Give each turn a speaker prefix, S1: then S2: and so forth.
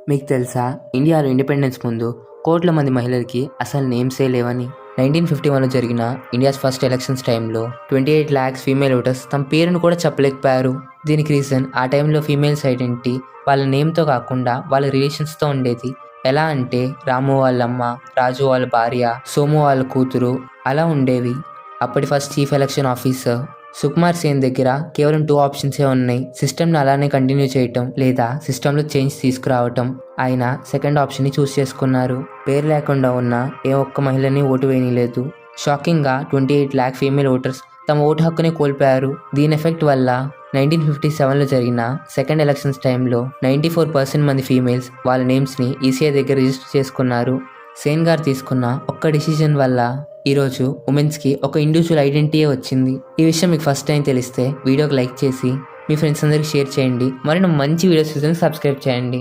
S1: మీకు తెలుసా, ఇండియాలో ఇండిపెండెన్స్ ముందు కోట్ల మంది మహిళలకి అసలు నేమ్సే లేవని. 1951లో జరిగిన ఇండియాస్ ఫస్ట్ ఎలక్షన్స్ టైంలో 28 lakhs ఫీమేల్ ఓటర్స్ తమ పేరును కూడా చెప్పలేకపోయారు. దీనికి రీజన్ ఆ టైంలో ఫీమేల్స్ ఐడెంటిటీ వాళ్ళ నేమ్తో కాకుండా వాళ్ళ రిలేషన్స్తో ఉండేది. ఎలా అంటే రాము వాళ్ళ అమ్మ, రాజు వాళ్ళ భార్య, సోము వాళ్ళ కూతురు అలా ఉండేవి. అప్పటి first chief election officer Sukumar Sen దగ్గర కేవలం 2 ఆప్షన్సే ఉన్నాయి: సిస్టమ్ని అలానే కంటిన్యూ చేయటం లేదా సిస్టంలో చేంజ్ తీసుకురావటం. ఆయన సెకండ్ ఆప్షన్ని చూస్ చేసుకున్నారు. పేరు లేకుండా ఉన్న ఏ ఒక్క మహిళని ఓటు వేయలేదు. షాకింగ్గా 28 lakh ఫీమేల్ ఓటర్స్ తమ ఓటు హక్కుని కోల్పోయారు. దీని ఎఫెక్ట్ వల్ల 1957లో జరిగిన సెకండ్ ఎలక్షన్స్ టైంలో 94% మంది ఫీమేల్స్ వాళ్ళ నేమ్స్ని ఈసీఐ దగ్గర రిజిస్టర్ చేసుకున్నారు. సేన్ గారు తీసుకున్న ఒక్క డిసిజన్ వల్ల ఈరోజు ఉమెన్స్కి ఒక ఇండివిజువల్ ఐడెంటిటీ వచ్చింది. ఈ విషయం మీకు ఫస్ట్ టైం తెలిస్తే వీడియోకి లైక్ చేసి మీ ఫ్రెండ్స్ అందరికీ షేర్ చేయండి. మరిన్ని మంచి వీడియోస్ చూసి సబ్స్క్రైబ్ చేయండి.